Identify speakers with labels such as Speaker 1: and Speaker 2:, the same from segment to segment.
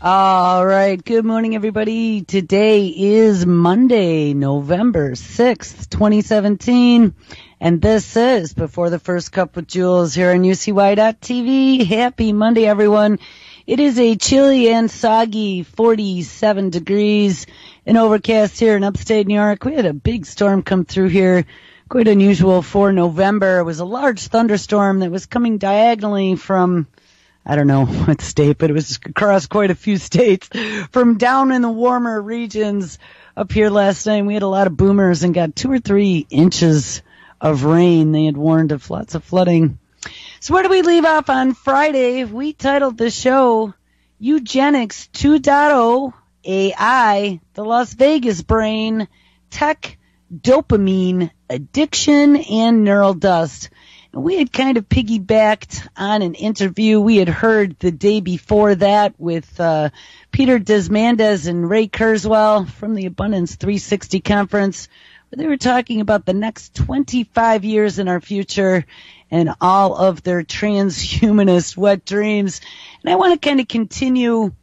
Speaker 1: All right. Good morning, everybody. Today is Monday, November 6th, 2017. And this is Before the First Cup with Jules here on UCY.TV. Happy Monday, everyone. It is a chilly and soggy 47 degrees and overcast here in upstate New York. We had a big storm come through here. Quite unusual for November. It was a large thunderstorm that was coming diagonally from, I don't know what state, but it was across quite a few states from down in the warmer regions up here last night. We had a lot of boomers and got 2 or 3 inches of rain. They had warned of lots of flooding. So where do we leave off on Friday? We titled the show Eugenics 2.0 AI, the Las Vegas Brain, Tech, Dopamine, Addiction, and Neural Dust. We had kind of piggybacked on an interview we had heard the day before that with Peter Desmandez and Ray Kurzweil from the Abundance 360 conference, where they were talking about the next 25 years in our future and all of their transhumanist wet dreams. And I want to kind of continue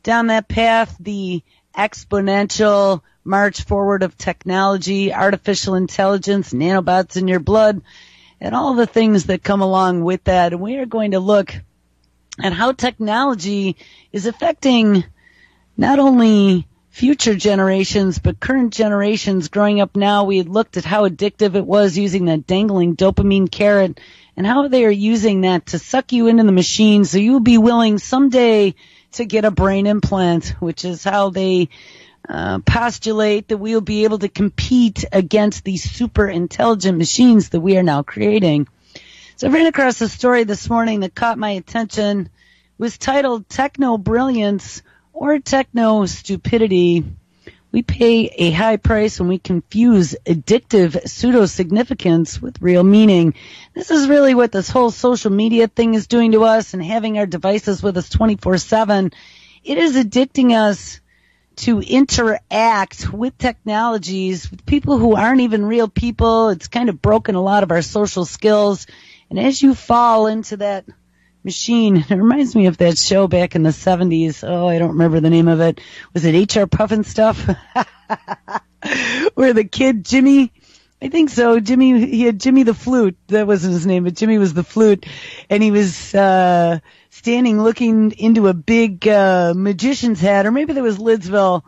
Speaker 1: down that path, the exponential march forward of technology, artificial intelligence, nanobots in your blood, and all the things that come along with that. And we are going to look at how technology is affecting not only future generations, but current generations growing up now. We had looked at how addictive it was using that dangling dopamine carrot and how they are using that to suck you into the machine so you'll be willing someday to get a brain implant, which is how they postulate that we'll be able to compete against these super intelligent machines that we are now creating. So I ran across a story this morning that caught my attention. It was titled Techno-Brilliance or Techno-Stupidity. We pay a high price when we confuse addictive pseudo-significance with real meaning. This is really what this whole social media thing is doing to us, and having our devices with us 24/7. It is addicting us to interact with technologies, with people who aren't even real people. It's kind of broken a lot of our social skills. And as you fall into that machine, it reminds me of that show back in the 70s. Oh, I don't remember the name of it. Was it HR Puffin Stuff? Where the kid, Jimmy, I think so, Jimmy, he had Jimmy the Flute. That wasn't his name, but Jimmy was the flute. And he was standing looking into a big magician's hat, or maybe there was Lidsville,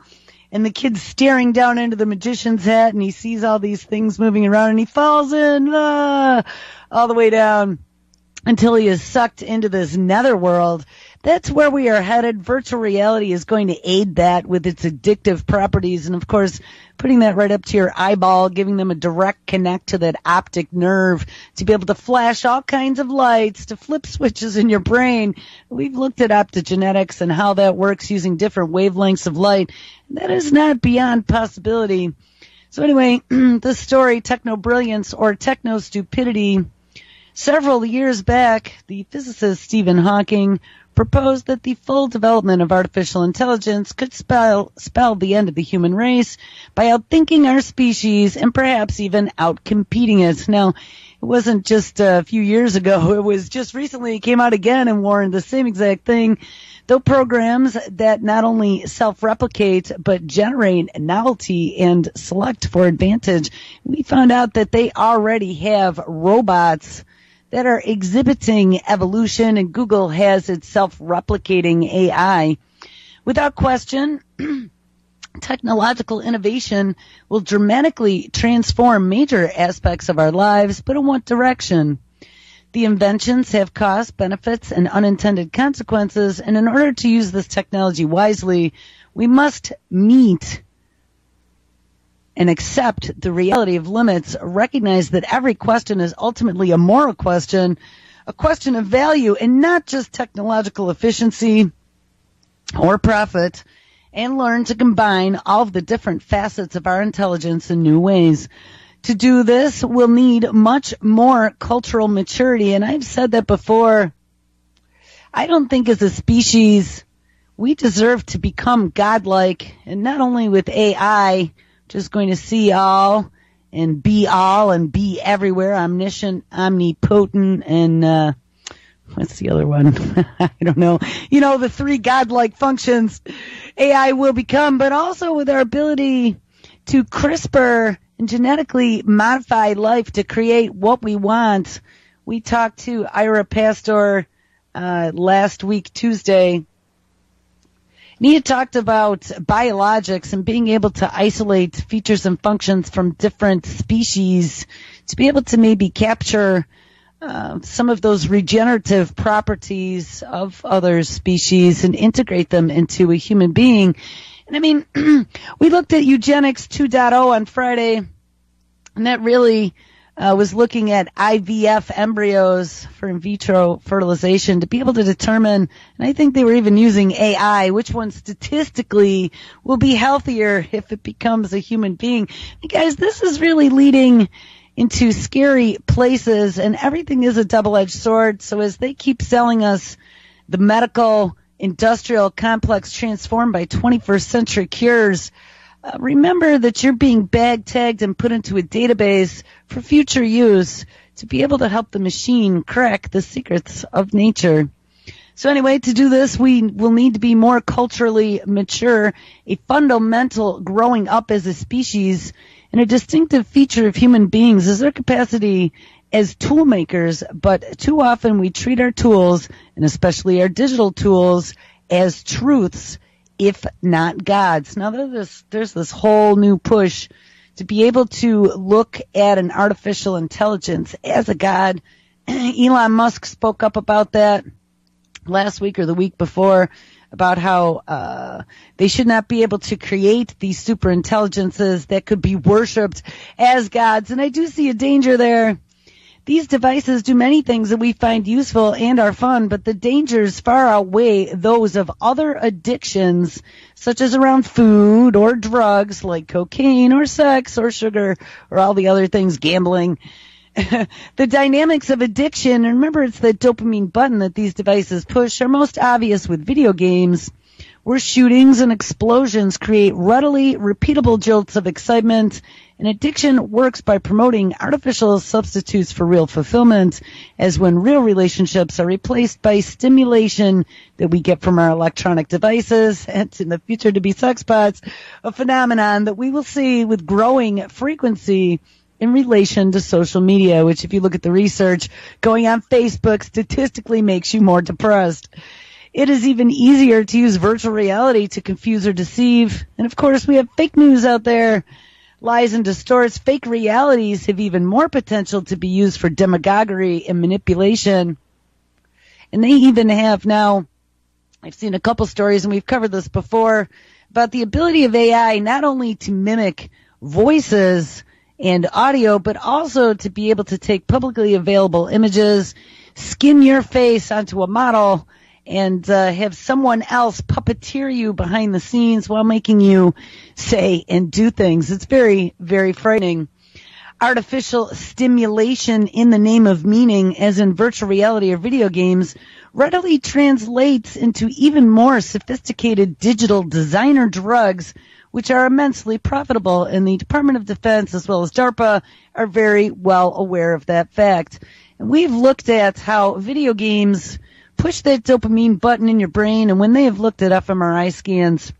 Speaker 1: and the kid's staring down into the magician's hat, and he sees all these things moving around, and he falls in all the way down until he is sucked into this netherworld. That's where we are headed. Virtual reality is going to aid that with its addictive properties, and of course, putting that right up to your eyeball, giving them a direct connect to that optic nerve to be able to flash all kinds of lights, to flip switches in your brain. We've looked at optogenetics and how that works using different wavelengths of light. That is not beyond possibility. So anyway, the story, Techno-Brilliance or Techno-Stupidity. Several years back, the physicist Stephen Hawking proposed that the full development of artificial intelligence could spell the end of the human race by outthinking our species and perhaps even outcompeting it. Now, it wasn't just a few years ago. It was just recently it came out again and warned the same exact thing. Though programs that not only self-replicate but generate novelty and select for advantage, we found out that they already have robots that are exhibiting evolution, and Google has its self-replicating AI. Without question, technological innovation will dramatically transform major aspects of our lives, but in what direction? The inventions have costs, benefits, and unintended consequences, and in order to use this technology wisely, we must meet and accept the reality of limits, recognize that every question is ultimately a moral question, a question of value, and not just technological efficiency or profit, and learn to combine all of the different facets of our intelligence in new ways. To do this, we'll need much more cultural maturity, and I've said that before. I don't think as a species we deserve to become godlike, and not only with AI, just going to see all and be everywhere, omniscient, omnipotent, and what's the other one? I don't know. You know, the three godlike functions AI will become, but also with our ability to CRISPR and genetically modify life to create what we want. We talked to Ira Pastor last week, Tuesday. Nia talked about biologics and being able to isolate features and functions from different species to be able to maybe capture some of those regenerative properties of other species and integrate them into a human being. And I mean, we looked at Eugenics 2.0 on Friday, and that really was looking at IVF embryos for in vitro fertilization to be able to determine, and I think they were even using AI, which one statistically will be healthier if it becomes a human being. And guys, this is really leading into scary places, and everything is a double-edged sword. So as they keep selling us the medical industrial complex transformed by 21st century cures, remember that you're being bag tagged and put into a database for future use to be able to help the machine crack the secrets of nature. So anyway, to do this, we will need to be more culturally mature. A fundamental growing up as a species and a distinctive feature of human beings is their capacity as tool makers, but too often we treat our tools, and especially our digital tools, as truths, if not gods. Now there's this whole new push to be able to look at an artificial intelligence as a god. Elon Musk spoke up about that last week or the week before, about how they should not be able to create these super intelligences that could be worshipped as gods. And I do see a danger there. These devices do many things that we find useful and are fun, but the dangers far outweigh those of other addictions, such as around food or drugs like cocaine or sex or sugar or all the other things, gambling. The dynamics of addiction, and remember it's the dopamine button that these devices push, are most obvious with video games, where shootings and explosions create readily repeatable jolts of excitement. And addiction works by promoting artificial substitutes for real fulfillment, as when real relationships are replaced by stimulation that we get from our electronic devices, and in the future to be sexbots, a phenomenon that we will see with growing frequency in relation to social media, which if you look at the research going on Facebook, statistically makes you more depressed. It is even easier to use virtual reality to confuse or deceive. And of course, we have fake news out there. Lies and distorts. Fake realities have even more potential to be used for demagoguery and manipulation. And they even have now, I've seen a couple stories, and we've covered this before, about the ability of AI not only to mimic voices and audio, but also to be able to take publicly available images, skin your face onto a model, and have someone else puppeteer you behind the scenes while making you say and do things. It's very, very frightening. Artificial stimulation in the name of meaning, as in virtual reality or video games, readily translates into even more sophisticated digital designer drugs, which are immensely profitable, and the Department of Defense as well as DARPA are very well aware of that fact. And we've looked at how video games push that dopamine button in your brain, and when they have looked at fMRI scans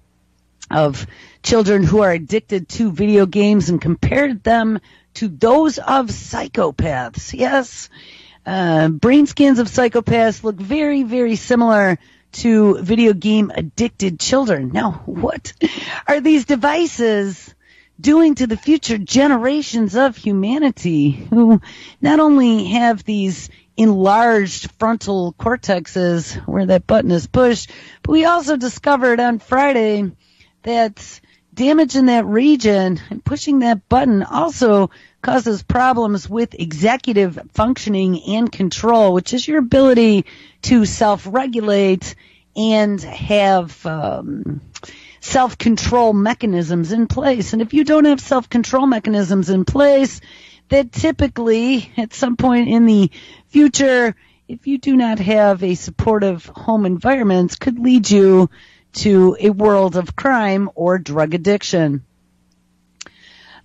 Speaker 1: of children who are addicted to video games and compared them to those of psychopaths, yes, brain scans of psychopaths look very, very similar to video game addicted children. Now, what are these devices doing to the future generations of humanity who not only have these enlarged frontal cortexes where that button is pushed, but we also discovered on Friday that damage in that region and pushing that button also causes problems with executive functioning and control, which is your ability to self-regulate and have self-control mechanisms in place. And if you don't have self-control mechanisms in place, that typically at some point in the future, if you do not have a supportive home environment, could lead you to a world of crime or drug addiction.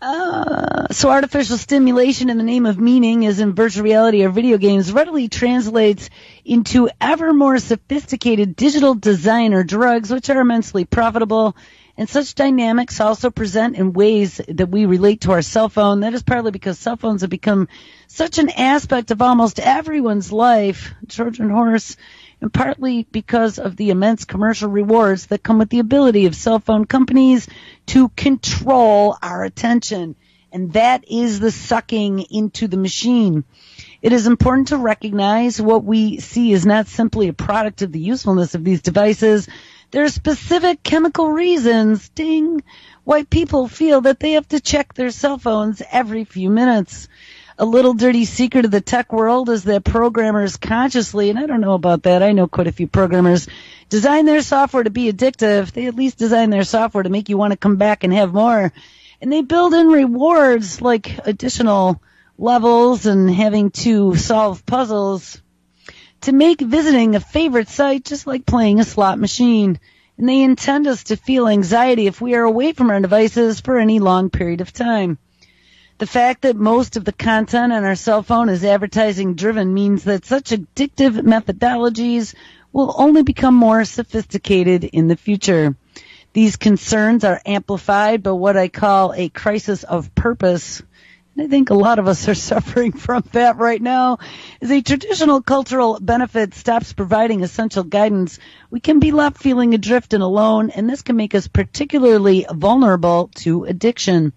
Speaker 1: So artificial stimulation in the name of meaning, as in virtual reality or video games, readily translates into ever more sophisticated digital design or drugs, which are immensely profitable. And such dynamics also present in ways that we relate to our cell phone. That is partly because cell phones have become such an aspect of almost everyone's life, Trojan horse, and partly because of the immense commercial rewards that come with the ability of cell phone companies to control our attention. And that is the sucking into the machine. It is important to recognize what we see is not simply a product of the usefulness of these devices. There are specific chemical reasons, ding, why people feel that they have to check their cell phones every few minutes. A little dirty secret of the tech world is that programmers consciously, and I don't know about that, I know quite a few programmers, design their software to be addictive. They at least design their software to make you want to come back and have more. And they build in rewards like additional levels and having to solve puzzles to make visiting a favorite site just like playing a slot machine. And they intend us to feel anxiety if we are away from our devices for any long period of time. The fact that most of the content on our cell phone is advertising driven means that such addictive methodologies will only become more sophisticated in the future. These concerns are amplified by what I call a crisis of purpose. And I think a lot of us are suffering from that right now. As a traditional cultural benefit stops providing essential guidance, we can be left feeling adrift and alone, and this can make us particularly vulnerable to addiction.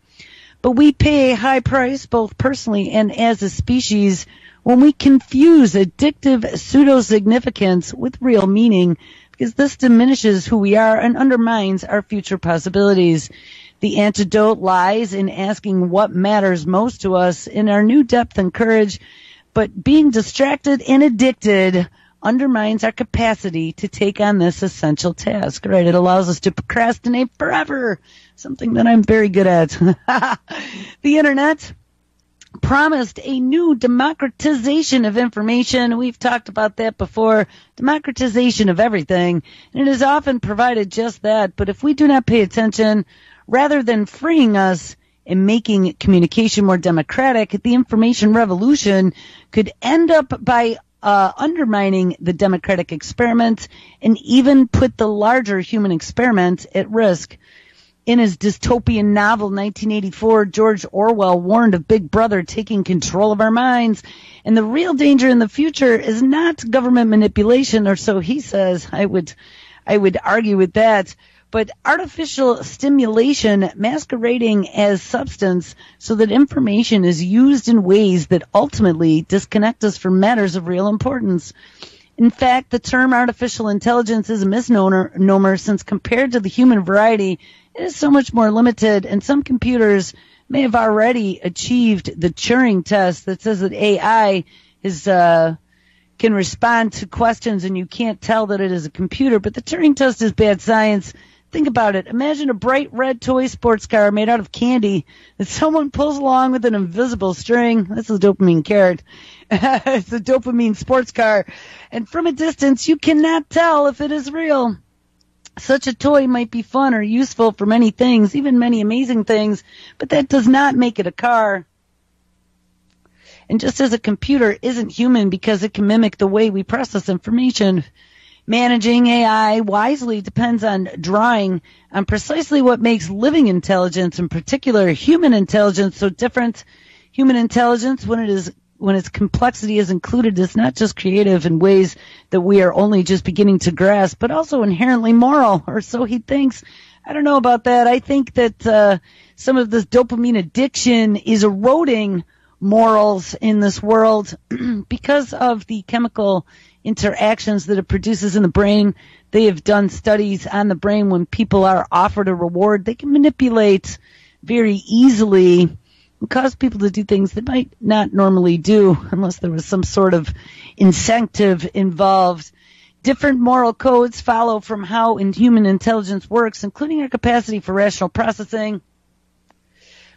Speaker 1: But we pay a high price, both personally and as a species, when we confuse addictive pseudo-significance with real meaning, because this diminishes who we are and undermines our future possibilities. The antidote lies in asking what matters most to us in our new depth and courage, but being distracted and addicted undermines our capacity to take on this essential task, right? It allows us to procrastinate forever, something that I'm very good at. The internet promised a new democratization of information. We've talked about that before. Democratization of everything. And it has often provided just that. But if we do not pay attention, rather than freeing us and making communication more democratic, the information revolution could end up by undermining the democratic experiment and even put the larger human experiment at risk. In his dystopian novel 1984, George Orwell warned of Big Brother taking control of our minds. And the real danger in the future is not government manipulation, or so he says. I would argue with that. But artificial stimulation masquerading as substance so that information is used in ways that ultimately disconnect us from matters of real importance. In fact, the term artificial intelligence is a misnomer since compared to the human variety, it is so much more limited, and some computers may have already achieved the Turing test that says that AI can respond to questions and you can't tell that it is a computer, but the Turing test is bad science. Think about it. Imagine a bright red toy sports car made out of candy that someone pulls along with an invisible string. That's a dopamine carrot. It's a dopamine sports car. And from a distance, you cannot tell if it is real. Such a toy might be fun or useful for many things, even many amazing things, but that does not make it a car. And just as a computer isn't human because it can mimic the way we process information, managing AI wisely depends on drawing on precisely what makes living intelligence, in particular human intelligence, so different. Human intelligence, when its complexity is included, is not just creative in ways that we are only just beginning to grasp, but also inherently moral, or so he thinks. I don't know about that. I think that some of this dopamine addiction is eroding morals in this world because of the chemical interactions that it produces in the brain. They have done studies on the brain. When people are offered a reward, they can manipulate very easily and cause people to do things they might not normally do unless there was some sort of incentive involved. Different moral codes follow from how human intelligence works, including our capacity for rational processing.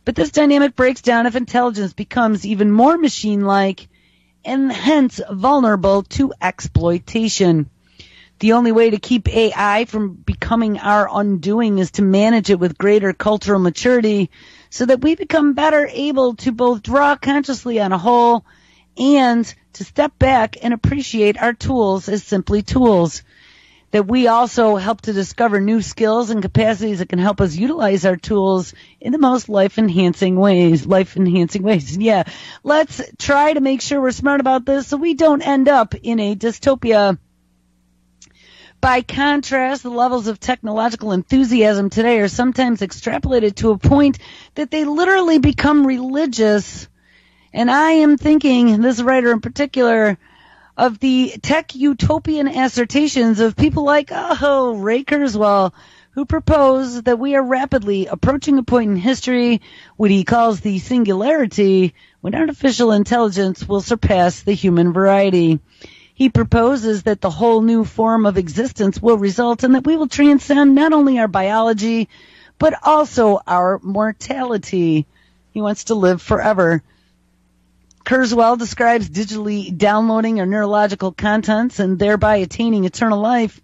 Speaker 1: But this dynamic breaks down if intelligence becomes even more machine-like and hence vulnerable to exploitation. The only way to keep AI from becoming our undoing is to manage it with greater cultural maturity so that we become better able to both draw consciously on a whole and to step back and appreciate our tools as simply tools. That we also help to discover new skills and capacities that can help us utilize our tools in the most life-enhancing ways. Yeah, let's try to make sure we're smart about this so we don't end up in a dystopia. By contrast, the levels of technological enthusiasm today are sometimes extrapolated to a point that they literally become religious. And I am thinking, this writer in particular, of the tech utopian assertions of people like, Ray Kurzweil, who propose that we are rapidly approaching a point in history, what he calls the singularity, when artificial intelligence will surpass the human variety. He proposes that the whole new form of existence will result and that we will transcend not only our biology, but also our mortality. He wants to live forever. Kurzweil describes digitally downloading our neurological contents and thereby attaining eternal life,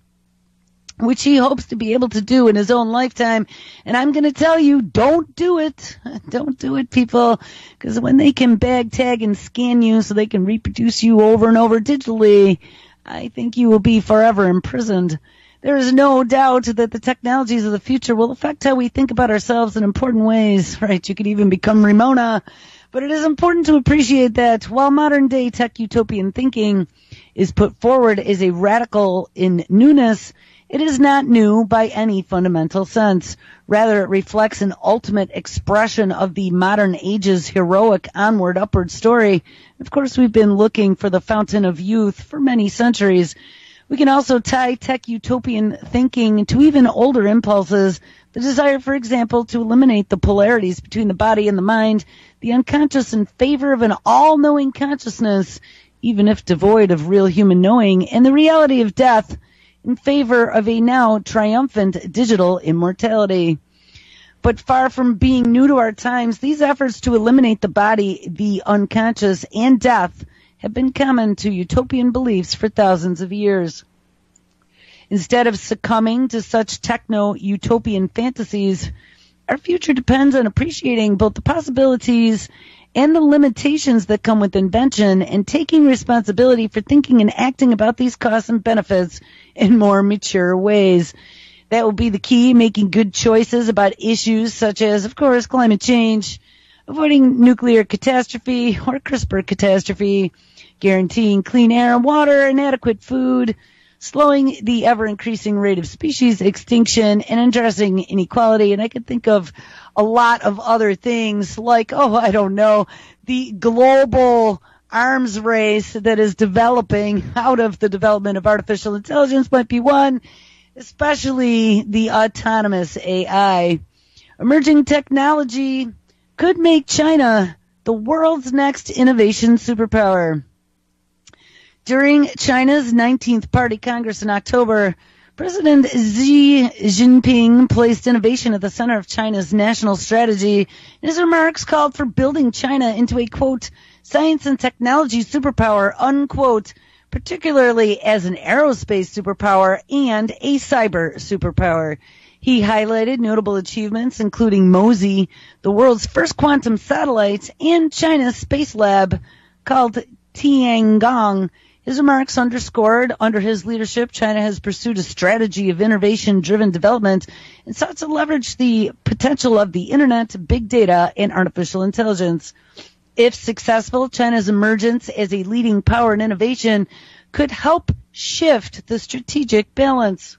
Speaker 1: which he hopes to be able to do in his own lifetime. And I'm going to tell you, don't do it. Don't do it, people, because when they can bag, tag, and scan you so they can reproduce you over and over digitally, I think you will be forever imprisoned. There is no doubt that the technologies of the future will affect how we think about ourselves in important ways, right? You could even become Ramona. But it is important to appreciate that while modern-day tech utopian thinking is put forward as a radical in newness, it is not new by any fundamental sense. Rather, it reflects an ultimate expression of the modern age's heroic onward, upward story. Of course, we've been looking for the fountain of youth for many centuries. We can also tie tech utopian thinking to even older impulses, the desire, for example, to eliminate the polarities between the body and the mind, the unconscious in favor of an all-knowing consciousness, even if devoid of real human knowing, and the reality of death in favor of a now triumphant digital immortality. But far from being new to our times, these efforts to eliminate the body, the unconscious, and death have been common to utopian beliefs for thousands of years. Instead of succumbing to such techno-utopian fantasies, our future depends on appreciating both the possibilities and the limitations that come with invention and taking responsibility for thinking and acting about these costs and benefits in more mature ways. That will be the key, making good choices about issues such as, of course, climate change, avoiding nuclear catastrophe or CRISPR catastrophe, guaranteeing clean air and water and adequate food, slowing the ever-increasing rate of species extinction, and addressing inequality. And I could think of a lot of other things like, the global arms race that is developing out of the development of artificial intelligence might be one, especially the autonomous AI. Emerging technology could make China the world's next innovation superpower. During China's 19th Party Congress in October, President Xi Jinping placed innovation at the center of China's national strategy, and his remarks called for building China into a, quote, science and technology superpower, unquote, particularly as an aerospace superpower and a cyber superpower. He highlighted notable achievements, including MOSI, the world's first quantum satellite, and China's space lab called Tiangong. His remarks underscored, under his leadership, China has pursued a strategy of innovation-driven development and sought to leverage the potential of the internet, big data, and artificial intelligence. If successful, China's emergence as a leading power in innovation could help shift the strategic balance.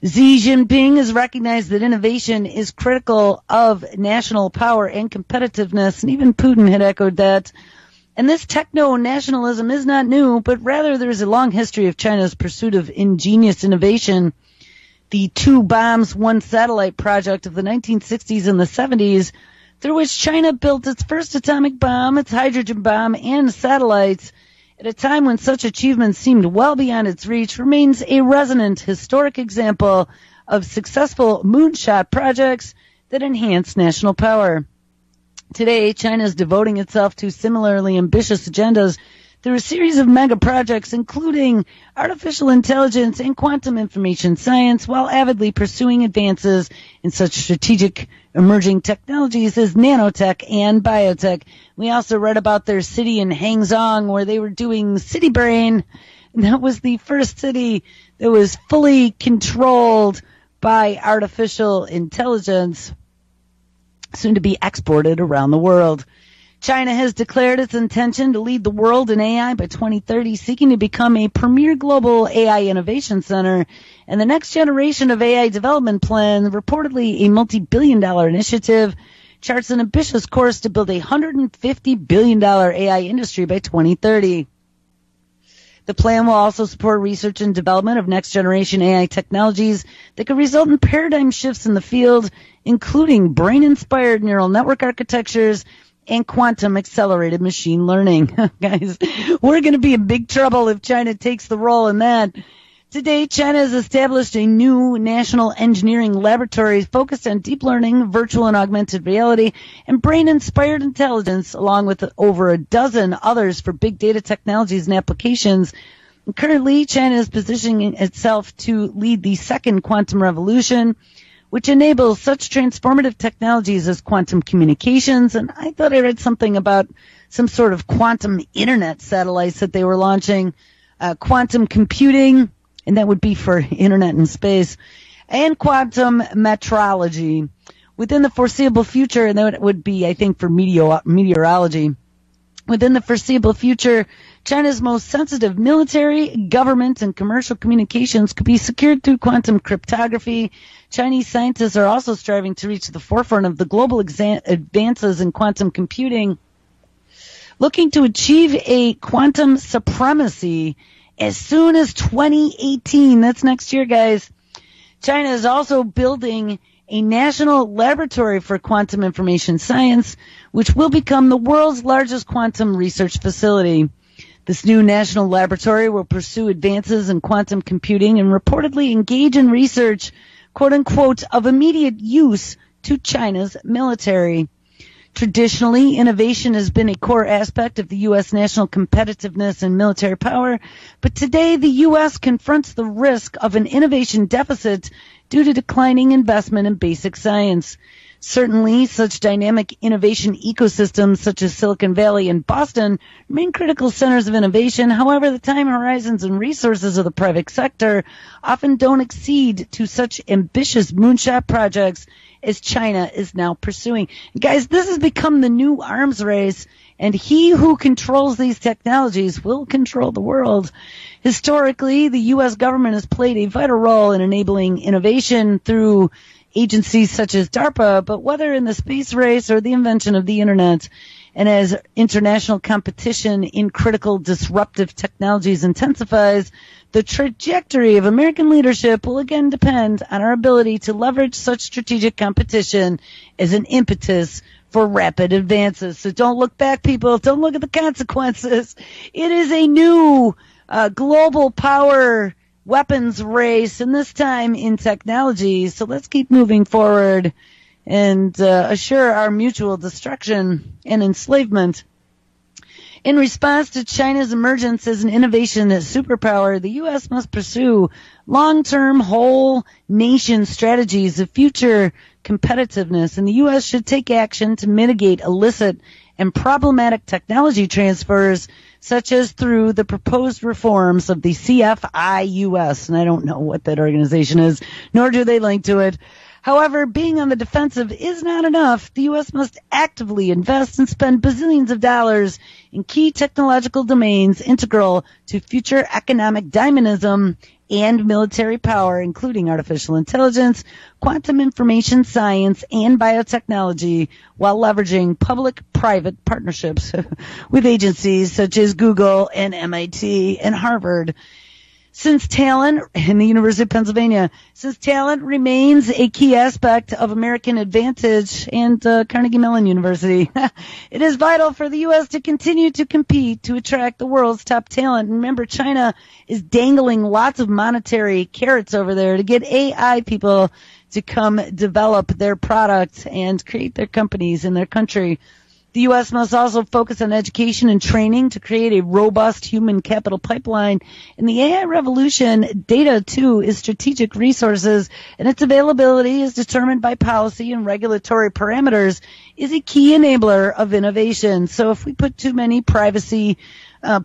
Speaker 1: Xi Jinping has recognized that innovation is critical of national power and competitiveness, and even Putin had echoed that. And this techno-nationalism is not new, but rather there is a long history of China's pursuit of ingenious innovation. The two bombs, one satellite project of the 1960s and the 70s, through which China built its first atomic bomb, its hydrogen bomb, and satellites, at a time when such achievements seemed well beyond its reach, remains a resonant historic example of successful moonshot projects that enhance national power. Today, China is devoting itself to similarly ambitious agendas through a series of mega projects, including artificial intelligence and quantum information science, while avidly pursuing advances in such strategic emerging technologies as nanotech and biotech. We also read about their city in Hangzhou where they were doing City Brain. And that was the first city that was fully controlled by artificial intelligence, soon to be exported around the world. China has declared its intention to lead the world in AI by 2030, seeking to become a premier global AI innovation center. And the next generation of AI development plan, reportedly a multi-billion-dollar initiative, charts an ambitious course to build a $150 billion AI industry by 2030. The plan will also support research and development of next-generation AI technologies that could result in paradigm shifts in the field, including brain-inspired neural network architectures and quantum-accelerated machine learning. Guys, we're going to be in big trouble if China takes the role in that. Today, China has established a new national engineering laboratory focused on deep learning, virtual and augmented reality, and brain-inspired intelligence, along with over a dozen others for big data technologies and applications. And currently, China is positioning itself to lead the second quantum revolution, which enables such transformative technologies as quantum communications. And I thought I read something about some sort of quantum internet satellites that they were launching, quantum computing, and that would be for internet in space, and quantum metrology. Within the foreseeable future, and that would be, I think, for meteorology. Within the foreseeable future, China's most sensitive military, government, and commercial communications could be secured through quantum cryptography. Chinese scientists are also striving to reach the forefront of the global advances in quantum computing, looking to achieve a quantum supremacy as soon as 2018. That's next year, guys. China is also building a national laboratory for quantum information science, which will become the world's largest quantum research facility. This new national laboratory will pursue advances in quantum computing and reportedly engage in research, quote unquote, of immediate use to China's military. Traditionally, innovation has been a core aspect of the U.S. national competitiveness and military power, but today the U.S. confronts the risk of an innovation deficit due to declining investment in basic science. Certainly, such dynamic innovation ecosystems such as Silicon Valley and Boston remain critical centers of innovation. However, the time horizons and resources of the private sector often don't exceed to such ambitious moonshot projects as China is now pursuing. Guys, this has become the new arms race, and he who controls these technologies will control the world. Historically, the U.S. government has played a vital role in enabling innovation through agencies such as DARPA, but whether in the space race or the invention of the internet, and as international competition in critical disruptive technologies intensifies, the trajectory of American leadership will again depend on our ability to leverage such strategic competition as an impetus for rapid advances. So don't look back, people. Don't look at the consequences. It is a new global power weapons race, and this time in technology. So let's keep moving forward and assure our mutual destruction and enslavement. In response to China's emergence as an innovation superpower, the U.S. must pursue long-term whole nation strategies of future competitiveness, and the U.S. should take action to mitigate illicit and problematic technology transfers, such as through the proposed reforms of the CFIUS. And I don't know what that organization is, nor do they link to it. However, being on the defensive is not enough. The U.S. must actively invest and spend bazillions of dollars in key technological domains integral to future economic dynamism and military power, including artificial intelligence, quantum information science, and biotechnology, while leveraging public-private partnerships with agencies such as Google and MIT and Harvard. Since talent, in the University of Pennsylvania, since talent remains a key aspect of American advantage, and Carnegie Mellon University, it is vital for the U.S. to continue to compete to attract the world's top talent. And remember, China is dangling lots of monetary carrots over there to get AI people to come develop their products and create their companies in their country. The U.S. must also focus on education and training to create a robust human capital pipeline. In the AI revolution, data, too, is strategic resources, and its availability is determined by policy and regulatory parameters, is a key enabler of innovation. So if we put too many privacy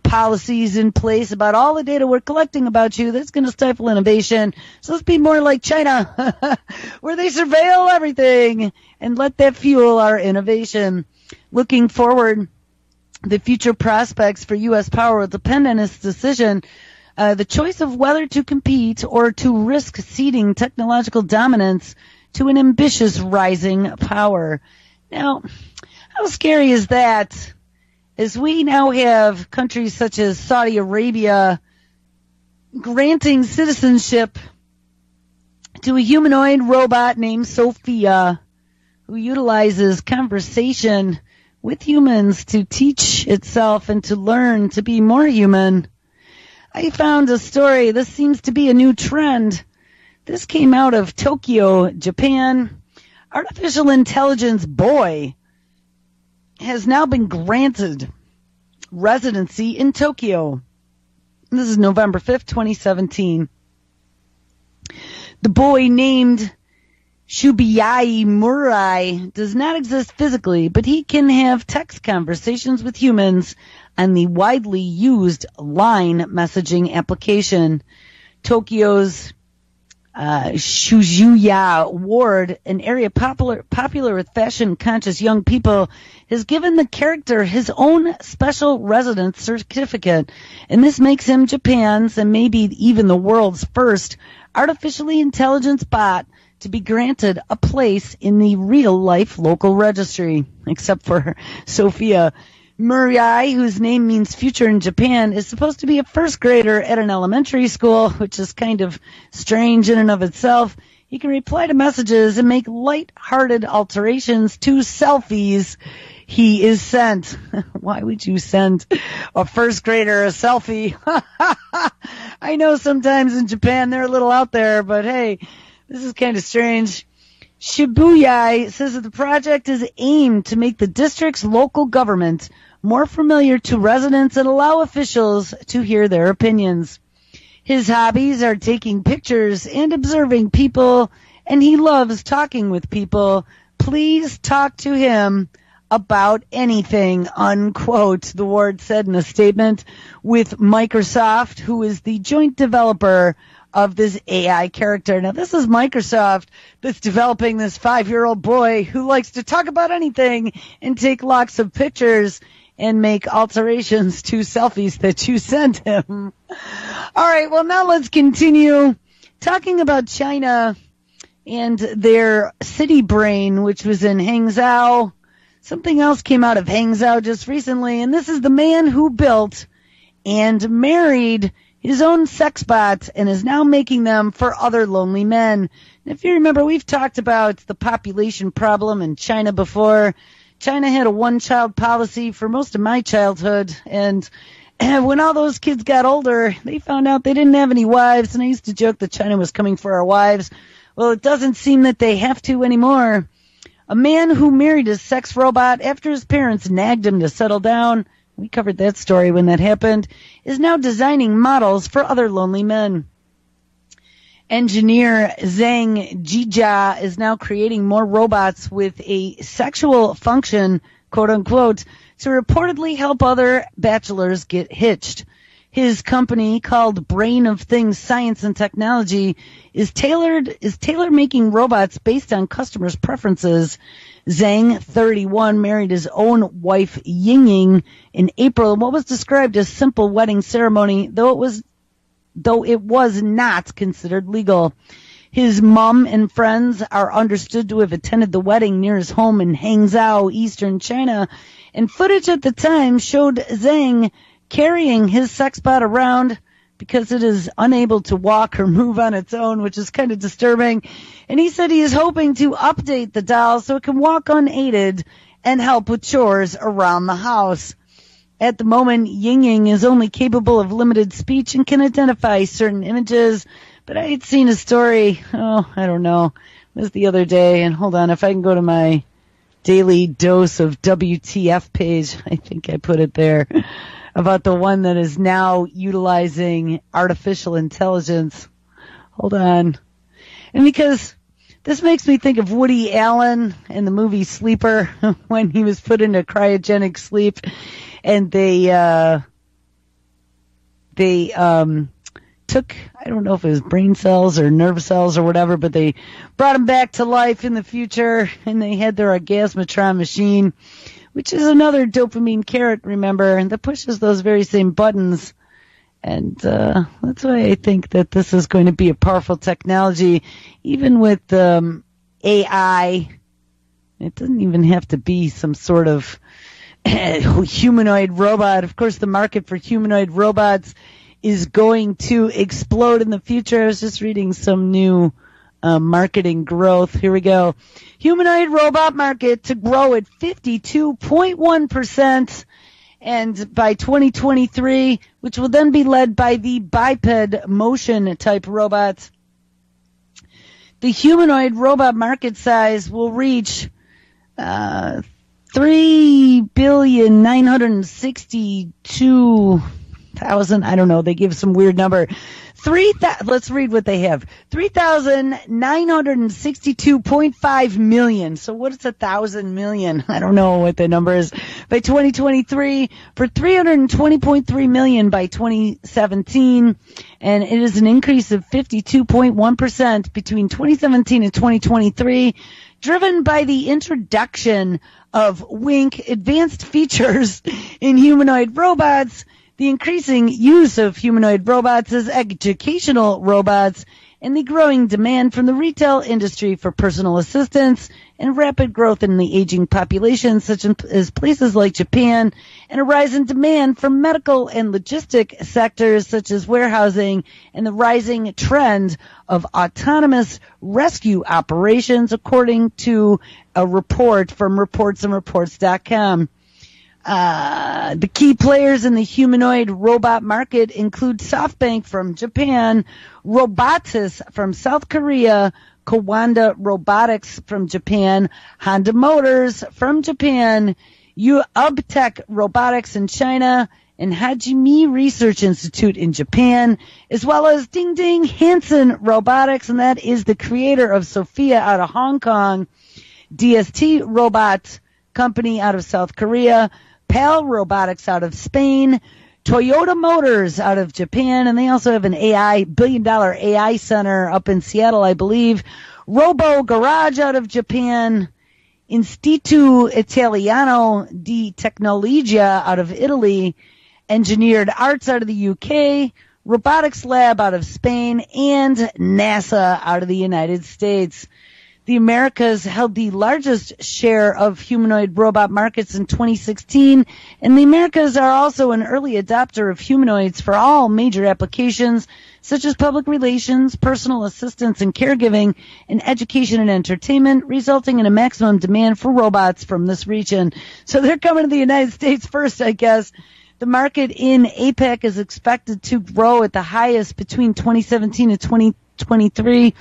Speaker 1: policies in place about all the data we're collecting about you, that's going to stifle innovation. So let's be more like China, where they surveil everything and let that fuel our innovation. Looking forward, the future prospects for U.S. power will depend on its decision. The choice of whether to compete or to risk ceding technological dominance to an ambitious rising power. Now, how scary is that? As we now have countries such as Saudi Arabia granting citizenship to a humanoid robot named Sophia, who utilizes conversation with humans to teach itself and to learn to be more human. I found a story. This seems to be a new trend. This came out of Tokyo, Japan. Artificial intelligence boy has now been granted residency in Tokyo. This is November 5th, 2017. The boy named Shubiai Murai does not exist physically, but he can have text conversations with humans on the widely used line messaging application. Tokyo's Shibuya ward, an area popular with fashion-conscious young people, has given the character his own special residence certificate, and this makes him Japan's and maybe even the world's first artificially intelligence bot to be granted a place in the real-life local registry, except for Sophia. Murai, whose name means future in Japan, is supposed to be a first grader at an elementary school, which is kind of strange in and of itself. He can reply to messages and make light-hearted alterations to selfies he is sent. Why would you send a first grader a selfie? I know sometimes in Japan they're a little out there, but hey, this is kind of strange. Shibuya says that the project is aimed to make the district's local government more familiar to residents and allow officials to hear their opinions. His hobbies are taking pictures and observing people, and he loves talking with people. Please talk to him about anything, unquote, the ward said in a statement, with Microsoft, who is the joint developer of this AI character. Now, this is Microsoft that's developing this 5-year-old boy who likes to talk about anything and take lots of pictures and make alterations to selfies that you sent him. All right, well, now let's continue talking about China and their city brain, which was in Hangzhou. Something else came out of Hangzhou just recently, and this is the man who built and married his own sexbots and is now making them for other lonely men. And if you remember, we've talked about the population problem in China before. China had a one-child policy for most of my childhood, and when all those kids got older, they found out they didn't have any wives, and I used to joke that China was coming for our wives. Well, it doesn't seem that they have to anymore. A man who married his sex robot after his parents nagged him to settle down, we covered that story when that happened, is now designing models for other lonely men. Engineer Zhang Jija is now creating more robots with a sexual function, quote unquote, to reportedly help other bachelors get hitched. His company, called Brain of Things Science and Technology, is tailor making robots based on customers' preferences. Zhang, 31, married his own wife Yingying in April in what was described as simple wedding ceremony, though it was not considered legal. His mom and friends are understood to have attended the wedding near his home in Hangzhou, eastern China, and footage at the time showed Zhang carrying his sexbot around because it is unable to walk or move on its own, which is kind of disturbing. And he said he is hoping to update the doll so it can walk unaided and help with chores around the house. At the moment, Yingying is only capable of limited speech and can identify certain images, but I had seen a story, I don't know, it was the other day, and hold on, if I can go to my daily dose of WTF page, I think I put it there, about the one that is now utilizing artificial intelligence. Hold on. And because this makes me think of Woody Allen in the movie Sleeper when he was put into cryogenic sleep and they took, I don't know if it was brain cells or nerve cells or whatever, but they brought him back to life in the future and they had their orgasmatron machine, which is another dopamine carrot, remember, that pushes those very same buttons. And that's why I think that this is going to be a powerful technology, even with AI. It doesn't even have to be some sort of humanoid robot. Of course, the market for humanoid robots is going to explode in the future. I was just reading some new marketing growth. Here we go. Humanoid robot market to grow at 52.1%. And by 2023, which will then be led by the biped motion type robots, the humanoid robot market size will reach $3,962,000. I don't know. They give some weird number. Let's read what they have. 3,962.5 million. So what is 1,000 million? I don't know what the number is. By 2023, for 320.3 million by 2017. And it is an increase of 52.1% between 2017 and 2023, driven by the introduction of Wink advanced features in humanoid robots, the increasing use of humanoid robots as educational robots, and the growing demand from the retail industry for personal assistants, and rapid growth in the aging population, such as places like Japan, and a rise in demand from medical and logistic sectors such as warehousing, and the rising trend of autonomous rescue operations, according to a report from reportsandreports.com. The key players in the humanoid robot market include SoftBank from Japan, Robotis from South Korea, Kawanda Robotics from Japan, Honda Motors from Japan, Ubtech Robotics in China, and Hajime Research Institute in Japan, as well as Ding Ding Hansen Robotics, and that is the creator of Sophia out of Hong Kong, DST Robot Company out of South Korea, PAL Robotics out of Spain, Toyota Motors out of Japan, and they also have an billion-dollar AI center up in Seattle, I believe. Robo Garage out of Japan, Istituto Italiano di Tecnologia out of Italy, Engineered Arts out of the UK, Robotics Lab out of Spain, and NASA out of the United States. The Americas held the largest share of humanoid robot markets in 2016, and the Americas are also an early adopter of humanoids for all major applications, such as public relations, personal assistance and caregiving, and education and entertainment, resulting in a maximum demand for robots from this region. So they're coming to the United States first, I guess. The market in APAC is expected to grow at the highest between 2017 and 2023.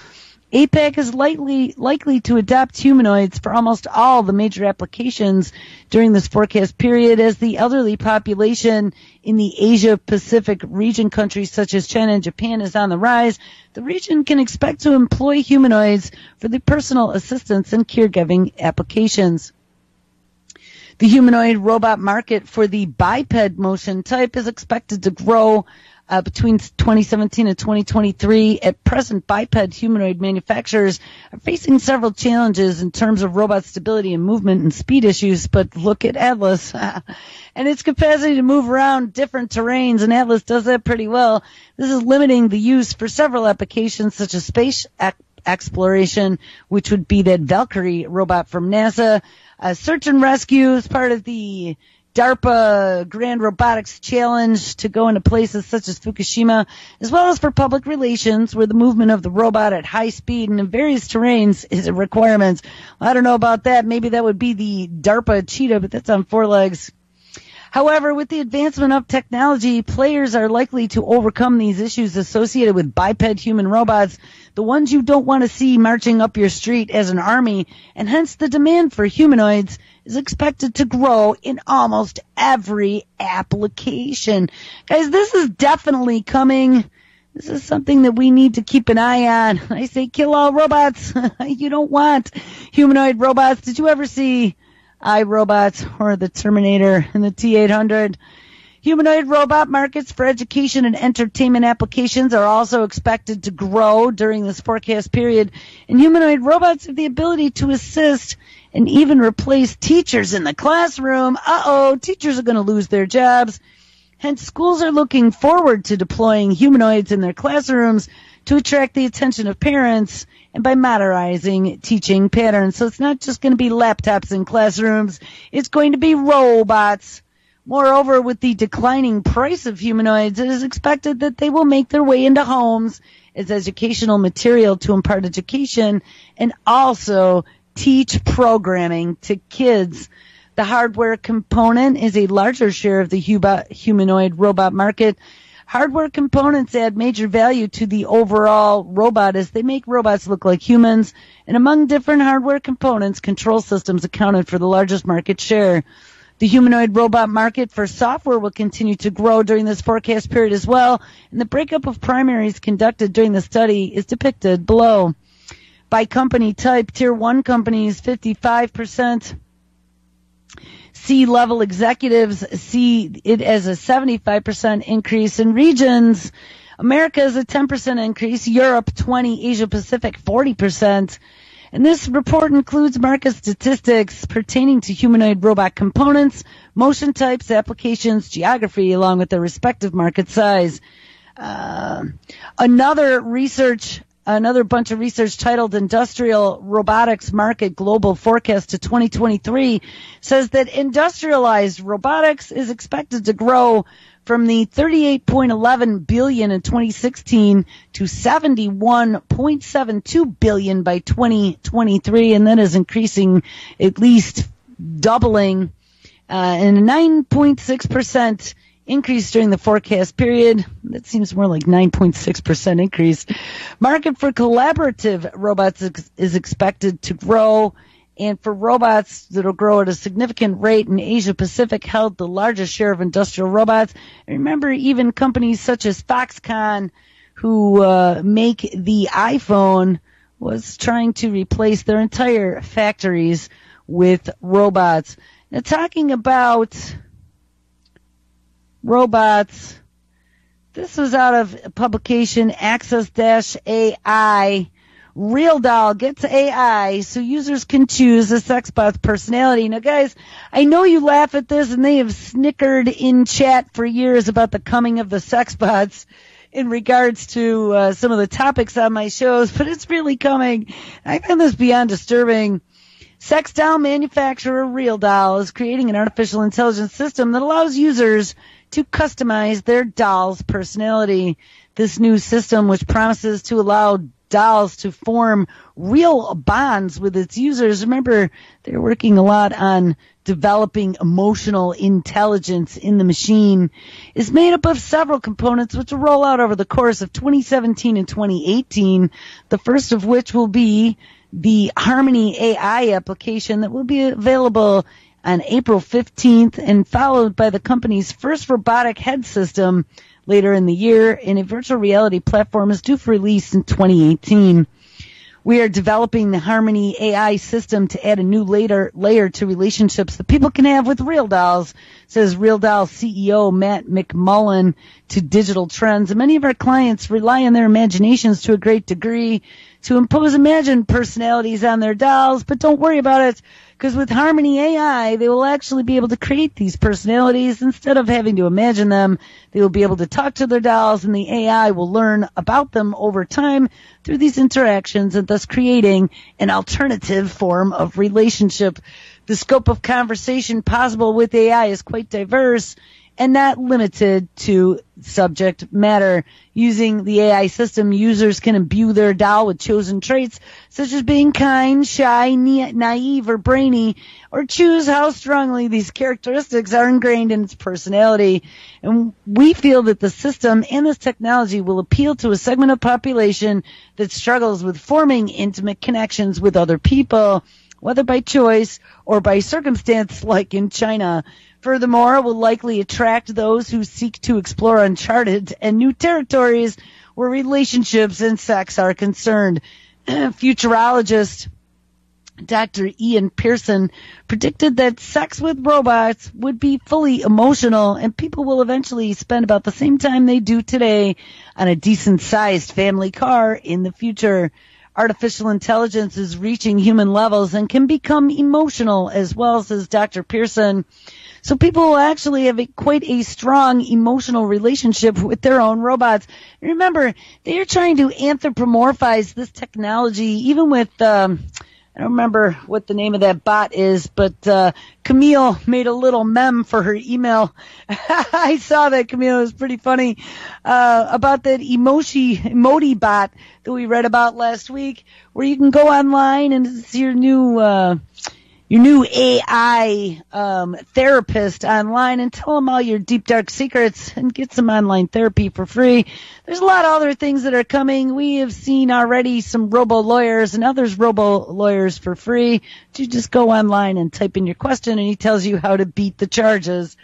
Speaker 1: APAC is likely to adopt humanoids for almost all the major applications during this forecast period, as the elderly population in the Asia-Pacific region countries such as China and Japan is on the rise. The region can expect to employ humanoids for the personal assistance and caregiving applications. The humanoid robot market for the biped motion type is expected to grow between 2017 and 2023. At present, biped humanoid manufacturers are facing several challenges in terms of robot stability and movement and speed issues, but look at Atlas and its capacity to move around different terrains, and Atlas does that pretty well. This is limiting the use for several applications such as space exploration, which would be that Valkyrie robot from NASA, search and rescue as part of the DARPA Grand Robotics Challenge to go into places such as Fukushima, as well as for public relations, where the movement of the robot at high speed and in various terrains is a requirement. I don't know about that. Maybe that would be the DARPA Cheetah, but that's on 4 legs. However, with the advancement of technology, players are likely to overcome these issues associated with biped human robots, the ones you don't want to see marching up your street as an army, and hence the demand for humanoids is expected to grow in almost every application. Guys, this is definitely coming. This is something that we need to keep an eye on. I say kill all robots. You don't want humanoid robots. Did you ever see iRobots or the Terminator and the T-800? Humanoid robot markets for education and entertainment applications are also expected to grow during this forecast period, and humanoid robots have the ability to assist and even replace teachers in the classroom. Teachers are going to lose their jobs. Hence, schools are looking forward to deploying humanoids in their classrooms to attract the attention of parents and by modernizing teaching patterns. So it's not just going to be laptops in classrooms. It's going to be robots. Moreover, with the declining price of humanoids, it is expected that they will make their way into homes as educational material to impart education and also teach programming to kids. The hardware component is a larger share of the humanoid robot market. Hardware components add major value to the overall robot as they make robots look like humans. And among different hardware components, control systems accounted for the largest market share. The humanoid robot market for software will continue to grow during this forecast period as well. And the breakup of primaries conducted during the study is depicted below. By company type, Tier 1 companies, 55%. C-level executives see it as a 75% increase. In regions, America is a 10% increase, Europe 20%, Asia Pacific 40%. And this report includes market statistics pertaining to humanoid robot components, motion types, applications, geography, along with their respective market size. Another bunch of research titled Industrial Robotics Market Global Forecast to 2023 says that industrialized robotics is expected to grow from the $38.11 billion in 2016 to $71.72 billion by 2023, and that is increasing, at least doubling, and a 9.6% increase during the forecast period. That seems more like 9.6% increase. Market for collaborative robots is expected to grow, and for robots that will grow at a significant rate in Asia Pacific held the largest share of industrial robots. And remember, even companies such as Foxconn, who make the iPhone, was trying to replace their entire factories with robots. Now, talking about robots, this was out of publication Access-AI. Realdoll gets AI so users can choose a sexbot's personality. Now, guys, I know you laugh at this, and they have snickered in chat for years about the coming of the sexbots in regards to some of the topics on my shows, but it's really coming. I find this beyond disturbing. Sex doll manufacturer Realdoll is creating an artificial intelligence system that allows users to customize their doll's personality. This new system, which promises to allow dolls to form real bonds with its users. Remember, they're working a lot on developing emotional intelligence in the machine, is made up of several components which will roll out over the course of 2017 and 2018, the first of which will be the Harmony AI application that will be available on April 15th and followed by the company's first robotic head system later in the year, and a virtual reality platform is due for release in 2018. We are developing the Harmony AI system to add a new layer to relationships that people can have with real dolls, says Realdoll CEO Matt McMullen to Digital Trends. And many of our clients rely on their imaginations to a great degree to impose imagined personalities on their dolls, but don't worry about it, because with Harmony AI, they will actually be able to create these personalities. Instead of having to imagine them, they will be able to talk to their dolls, and the AI will learn about them over time through these interactions, and thus creating an alternative form of relationship. The scope of conversation possible with AI is quite diverse, and not limited to subject matter. Using the AI system, users can imbue their doll with chosen traits such as being kind, shy, naive, or brainy, or choose how strongly these characteristics are ingrained in its personality. And we feel that the system and this technology will appeal to a segment of population that struggles with forming intimate connections with other people, whether by choice or by circumstance, like in China. Furthermore, it will likely attract those who seek to explore uncharted and new territories where relationships and sex are concerned. Futurologist Dr. Ian Pearson predicted that sex with robots would be fully emotional, and people will eventually spend about the same time they do today on a decent-sized family car in the future. Artificial intelligence is reaching human levels and can become emotional as well, says Dr. Pearson. So people will actually have quite a strong emotional relationship with their own robots. Remember, they are trying to anthropomorphize this technology, even with, I don't remember what the name of that bot is, but Camille made a little meme for her email. I saw that, Camille. It was pretty funny, about that emoji bot that we read about last week, where you can go online and it's your new AI therapist online and tell them all your deep, dark secrets and get some online therapy for free. There's a lot of other things that are coming. We have seen already some robo-lawyers and others robo-lawyers for free. You just go online and type in your question and he tells you how to beat the charges.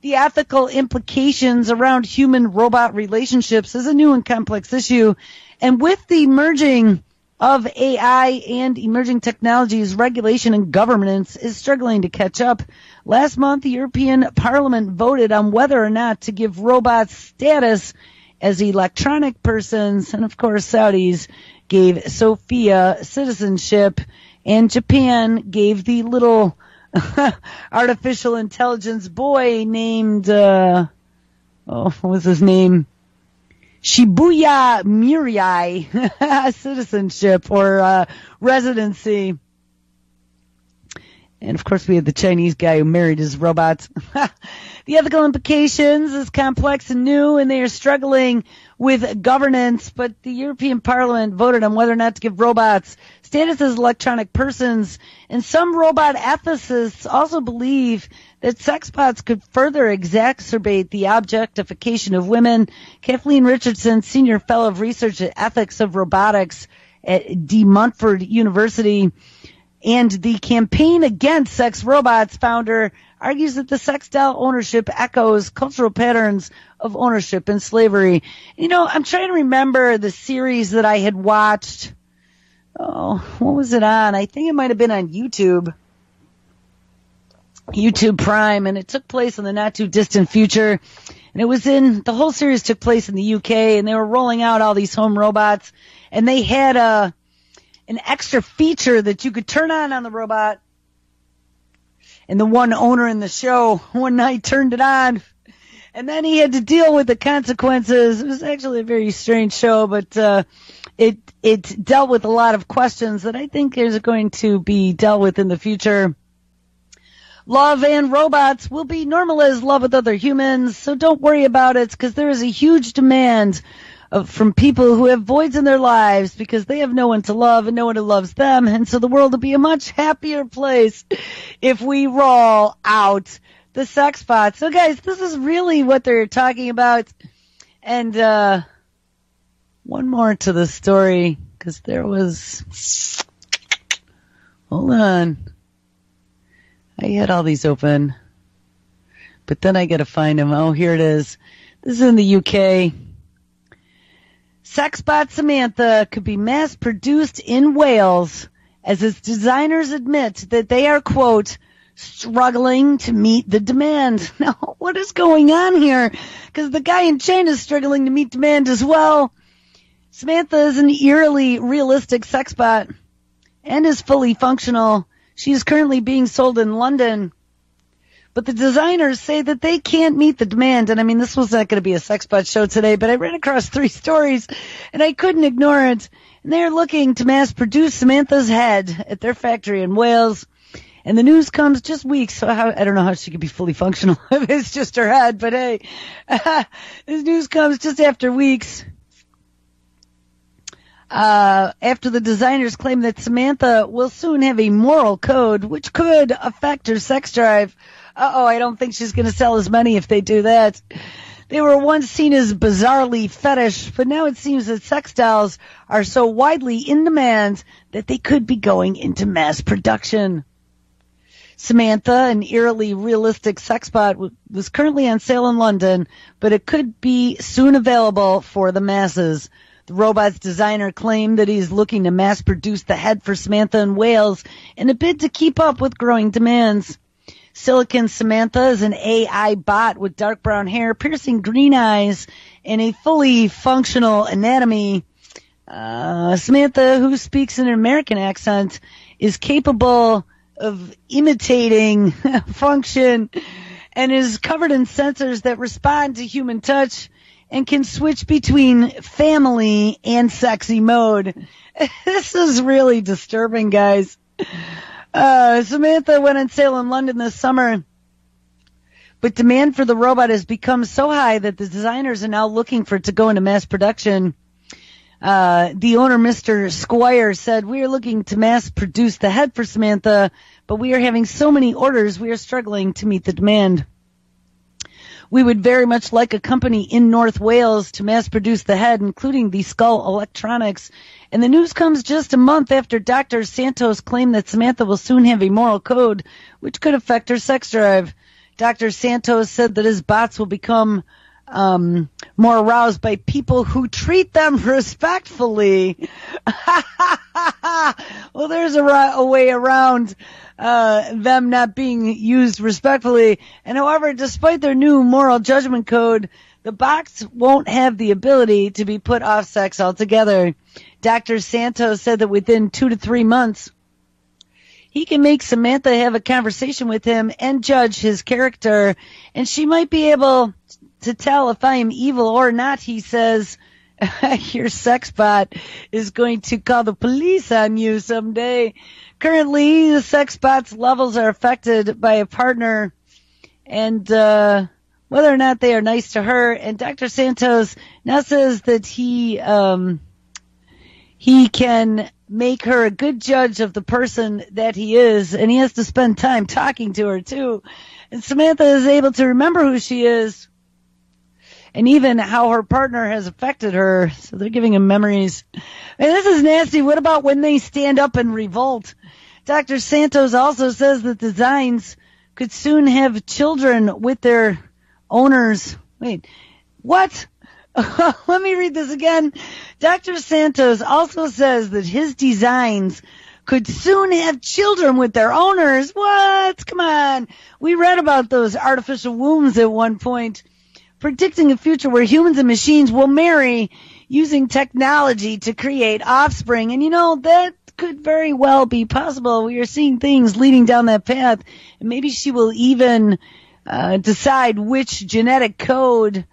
Speaker 1: The ethical implications around human-robot relationships is a new and complex issue. And with the merging of AI and emerging technologies, regulation and governance is struggling to catch up. Last month, the European Parliament voted on whether or not to give robots status as electronic persons, and of course, Saudis gave Sophia citizenship, and Japan gave the little artificial intelligence boy named, what was his name? Shibuya Mirai citizenship or residency. And of course we had the Chinese guy who married his robots. The ethical implications is complex and new, and they are struggling with governance, but the European Parliament voted on whether or not to give robots status as electronic persons, and some robot ethicists also believe that sexbots could further exacerbate the objectification of women. Kathleen Richardson, Senior Fellow of Research at Ethics of Robotics at De Montfort University, and the Campaign Against Sex Robots founder, argues that the sex doll ownership echoes cultural patterns of ownership and slavery. You know, I'm trying to remember the series that I had watched. Oh, what was it on? I think it might have been on YouTube Prime, and it took place in the not too distant future. And it was the whole series took place in the UK, and they were rolling out all these home robots, and they had an extra feature that you could turn on the robot. And the one owner in the show one night turned it on, and then he had to deal with the consequences. It was actually a very strange show, but it dealt with a lot of questions that I think is going to be dealt with in the future. Love and robots will be normal as love with other humans, so don't worry about it, because there is a huge demand from people who have voids in their lives because they have no one to love and no one who loves them, and so the world will be a much happier place if we roll out the sexbots. So guys, this is really what they're talking about. And one more to the story, because there was, hold on, I had all these open, but then I gotta find them. Oh, here it is. This is in the UK. Sexbot Samantha could be mass-produced in Wales as its designers admit that they are, quote, struggling to meet the demand. Now, what is going on here? Because the guy in China is struggling to meet demand as well. Samantha is an eerily realistic sexbot and is fully functional. She is currently being sold in London. But the designers say that they can't meet the demand. And I mean, this was not going to be a sexbot show today, but I ran across 3 stories and I couldn't ignore it. And they're looking to mass produce Samantha's head at their factory in Wales. And the news comes just weeks, so I don't know how she could be fully functional if it's just her head, but hey, this news comes just after weeks. After the designers claim that Samantha will soon have a moral code, which could affect her sex drive. I don't think she's going to sell as many if they do that. They were once seen as bizarrely fetish, but now it seems that sex dolls are so widely in demand that they could be going into mass production. Samantha, an eerily realistic sexbot, was currently on sale in London, but it could be soon available for the masses. The robot's designer claimed that he's looking to mass produce the head for Samantha in Wales in a bid to keep up with growing demands. Silicon Samantha is an AI bot with dark brown hair, piercing green eyes, and a fully functional anatomy. Samantha, who speaks in an American accent, is capable of imitating function and is covered in sensors that respond to human touch and can switch between family and sexy mode. This is really disturbing, guys. Samantha went on sale in London this summer, but demand for the robot has become so high that the designers are now looking for it to go into mass production. The owner, Mr. Squire, said, "We are looking to mass produce the head for Samantha, but we are having so many orders, we are struggling to meet the demand. We would very much like a company in North Wales to mass produce the head, including the skull electronics." And the news comes just a month after Dr. Santos claimed that Samantha will soon have a moral code, which could affect her sex drive. Dr. Santos said that his bots will become more aroused by people who treat them respectfully. Well, there's a way around them not being used respectfully. And however, despite their new moral judgment code, the bots won't have the ability to be put off sex altogether. Dr. Santos said that within 2 to 3 months, he can make Samantha have a conversation with him and judge his character, and she might be able to tell if I am evil or not, he says. Your sexbot is going to call the police on you someday. Currently, the sexbot's levels are affected by a partner and whether or not they are nice to her. And Dr. Santos now says that he can make her a good judge of the person that he is, and he has to spend time talking to her too. And Samantha is able to remember who she is and even how her partner has affected her. So they're giving him memories. And this is nasty. What about when they stand up and revolt? Dr. Santos also says that designs could soon have children with their owners. Wait, what? Let me read this again. Dr. Santos also says that his designs could soon have children with their owners. What? Come on. We read about those artificial wombs at one point, predicting a future where humans and machines will marry using technology to create offspring. And you know, that could very well be possible. We are seeing things leading down that path. And maybe she will even decide which genetic code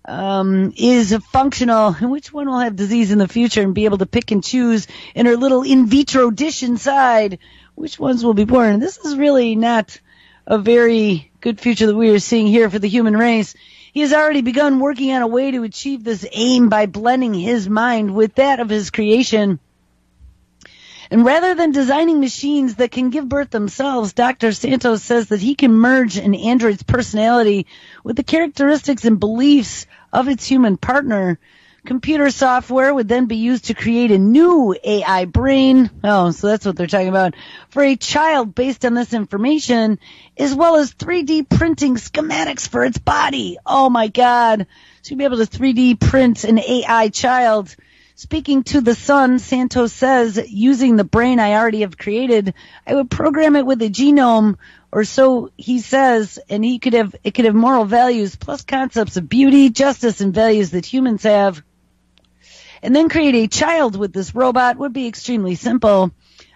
Speaker 1: is functional and which one will have disease in the future, and be able to pick and choose in her little in vitro dish inside which ones will be born. This is really not a very good future that we are seeing here for the human race. He has already begun working on a way to achieve this aim by blending his mind with that of his creation. And rather than designing machines that can give birth themselves, Dr. Santos says that he can merge an android's personality with the characteristics and beliefs of its human partner. Computer software would then be used to create a new AI brain. Oh, so that's what they're talking about. For a child based on this information, as well as 3D printing schematics for its body. Oh my God. So you'll be able to 3D print an AI child. Speaking to The Sun, Santos says, using the brain I already have created, I would program it with a genome, or so he says, and it could have moral values plus concepts of beauty, justice, and values that humans have. And then create a child with this robot would be extremely simple.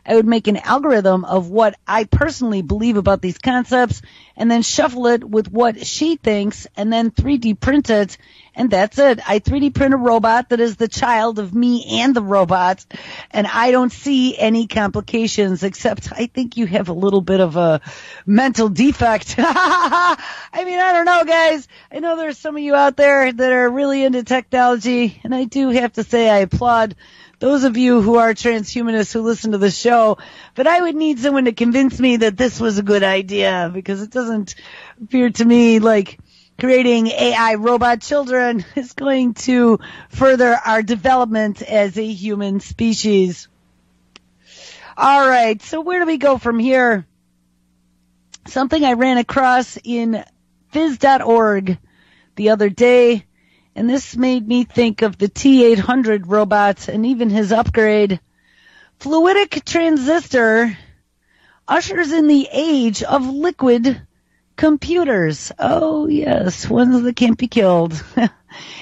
Speaker 1: I would make an algorithm of what I personally believe about these concepts, and then shuffle it with what she thinks, and then 3D print it, and that's it. I 3D print a robot that is the child of me and the robot, and I don't see any complications, except I think you have a little bit of a mental defect. I mean, I don't know, guys. I know there's some of you out there that are really into technology, and I do have to say I applaud those of you who are transhumanists who listen to the show, but I would need someone to convince me that this was a good idea, because it doesn't appear to me like creating AI robot children is going to further our development as a human species. All right, so where do we go from here? Something I ran across in phys.org the other day, and this made me think of the T-800 robot and even his upgrade. Fluidic transistor ushers in the age of liquid computers. Oh, yes, ones that can't be killed.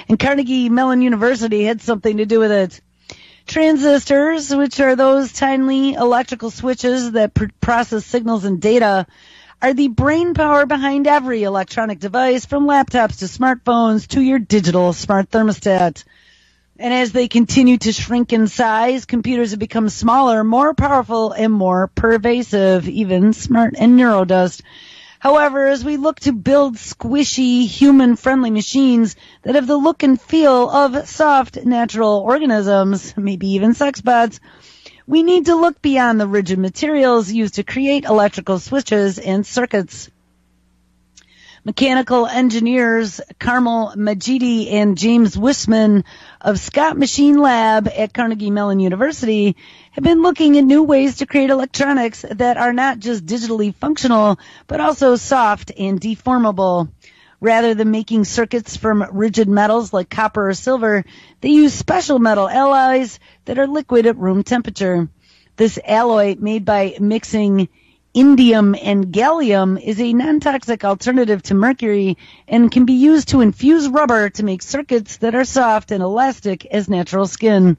Speaker 1: And Carnegie Mellon University had something to do with it. Transistors, which are those tiny electrical switches that process signals and data, are the brain power behind every electronic device, from laptops to smartphones to your digital smart thermostat. And as they continue to shrink in size, computers have become smaller, more powerful, and more pervasive, even smart and neurodust. However, as we look to build squishy, human-friendly machines that have the look and feel of soft, natural organisms, maybe even sexbots, we need to look beyond the rigid materials used to create electrical switches and circuits. Mechanical engineers Carmel Majidi and James Wisman of Scott Machine Lab at Carnegie Mellon University have been looking at new ways to create electronics that are not just digitally functional, but also soft and deformable. Rather than making circuits from rigid metals like copper or silver, they use special metal alloys that are liquid at room temperature. This alloy, made by mixing indium and gallium, is a non-toxic alternative to mercury and can be used to infuse rubber to make circuits that are soft and elastic as natural skin.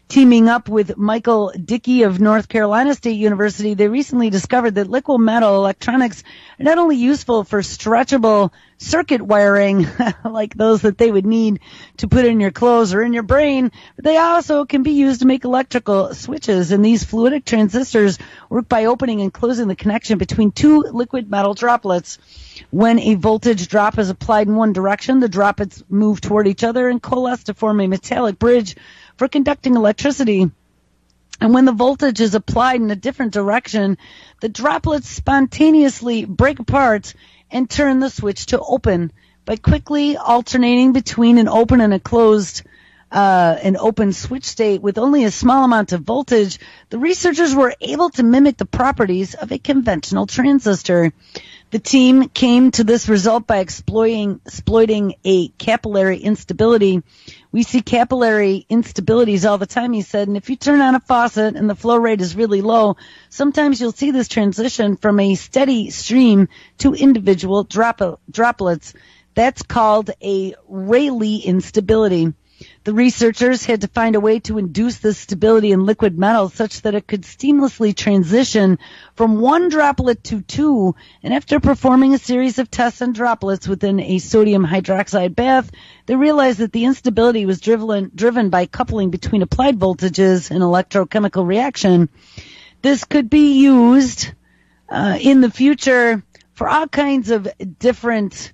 Speaker 1: Teaming up with Michael Dickey of North Carolina State University, they recently discovered that liquid metal electronics are not only useful for stretchable circuit wiring, like those that they would need to put in your clothes or in your brain, but they also can be used to make electrical switches. And these fluidic transistors work by opening and closing the connection between two liquid metal droplets. When a voltage drop is applied in one direction, the droplets move toward each other and coalesce to form a metallic bridge for conducting electricity. And when the voltage is applied in a different direction, the droplets spontaneously break apart and turn the switch to open. By quickly alternating between an open and a closed an open switch state with only a small amount of voltage, the researchers were able to mimic the properties of a conventional transistor. The team came to this result by exploiting a capillary instability. We see capillary instabilities all the time, he said, and if you turn on a faucet and the flow rate is really low, sometimes you'll see this transition from a steady stream to individual droplets. That's called a Rayleigh instability. The researchers had to find a way to induce this stability in liquid metal such that it could seamlessly transition from one droplet to two, and after performing a series of tests on droplets within a sodium hydroxide bath, they realized that the instability was driven by coupling between applied voltages and electrochemical reaction. This could be used in the future for all kinds of different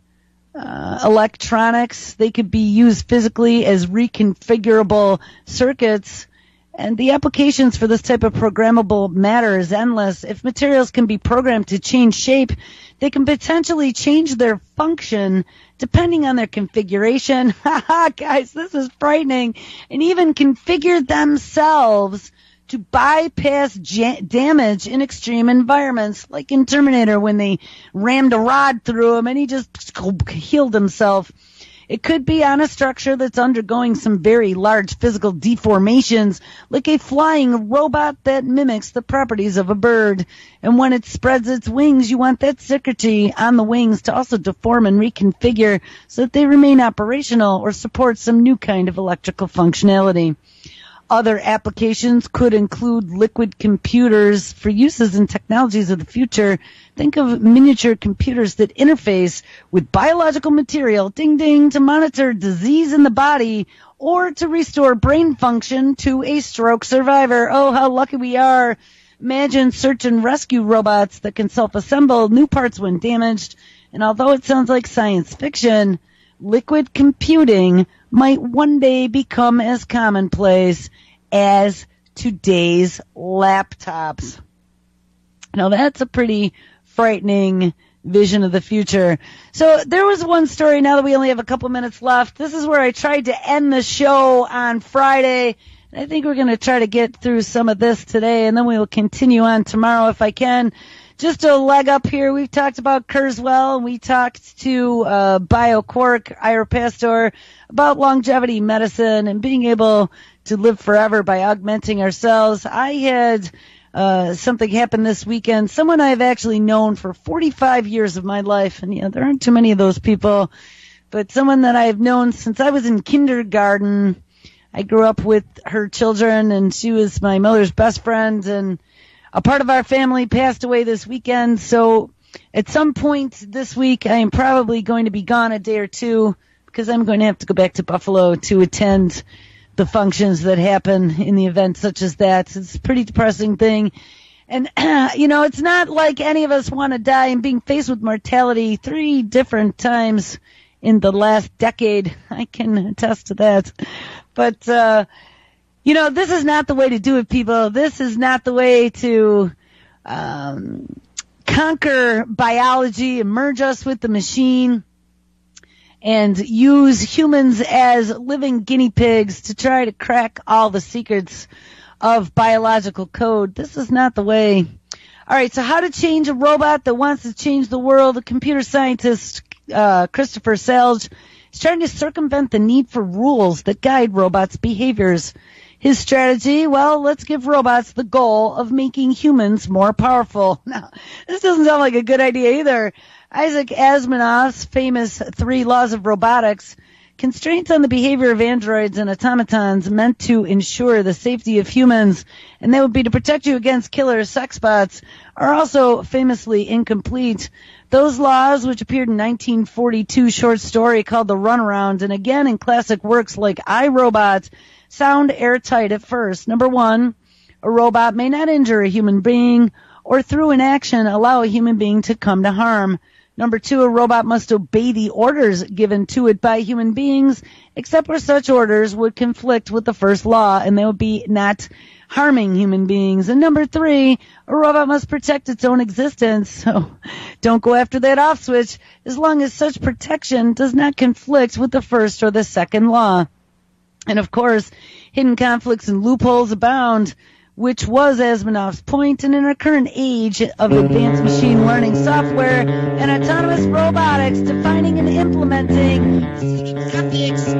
Speaker 1: electronics. They could be used physically as reconfigurable circuits, and the applications for this type of programmable matter is endless. If materials can be programmed to change shape, they can potentially change their function depending on their configuration. Haha, guys, this is frightening. And even configure themselves to bypass damage in extreme environments, like in Terminator when they rammed a rod through him and he just healed himself. It could be on a structure that's undergoing some very large physical deformations, like a flying robot that mimics the properties of a bird. And when it spreads its wings, you want that circuitry on the wings to also deform and reconfigure so that they remain operational or support some new kind of electrical functionality. Other applications could include liquid computers for uses in technologies of the future. Think of miniature computers that interface with biological material, ding ding, to monitor disease in the body or to restore brain function to a stroke survivor. Oh, how lucky we are. Imagine search and rescue robots that can self-assemble new parts when damaged. And although it sounds like science fiction, liquid computing might one day become as commonplace as today's laptops. Now that's a pretty frightening vision of the future. So there was one story, now that we only have a couple minutes left. This is where I tried to end the show on Friday. I think we're going to try to get through some of this today, and then we will continue on tomorrow if I can. Just a leg up here, we've talked about Kurzweil, and we talked to BioQuark, Ira Pastor, about longevity medicine and being able to live forever by augmenting ourselves. I had something happen this weekend. Someone I've actually known for 45 years of my life, and there aren't too many of those people, but someone that I've known since I was in kindergarten. I grew up with her children, and she was my mother's best friend, and a part of our family passed away this weekend. So at some point this week, I am probably going to be gone a day or two because I'm going to have to go back to Buffalo to attend the functions that happen in the event such as that. It's a pretty depressing thing. And, it's not like any of us want to die, and being faced with mortality 3 different times in the last decade, I can attest to that. But, this is not the way to do it, people. This is not the way to conquer biology and merge us with the machine and use humans as living guinea pigs to try to crack all the secrets of biological code. This is not the way. All right, so how to change a robot that wants to change the world. A computer scientist, Christopher Selge, is trying to circumvent the need for rules that guide robots' behaviors. His strategy, well, let's give robots the goal of making humans more powerful. Now, this doesn't sound like a good idea either. Isaac Asimov's famous 3 laws of robotics, constraints on the behavior of androids and automatons meant to ensure the safety of humans, and they would be to protect you against killer sexbots, are also famously incomplete. Those laws, which appeared in 1942 short story called The Runaround, and again in classic works like I, Robot, sound airtight at first. Number 1, a robot may not injure a human being or through inaction allow a human being to come to harm. Number 2, a robot must obey the orders given to it by human beings, except where such orders would conflict with the first law, and they would be not harming human beings. And number 3, a robot must protect its own existence, so don't go after that off switch as long as such protection does not conflict with the first or the second law. And of course, hidden conflicts and loopholes abound, which was Asimov's point, and in our current age of advanced machine learning software and autonomous robotics, defining and implementing ethics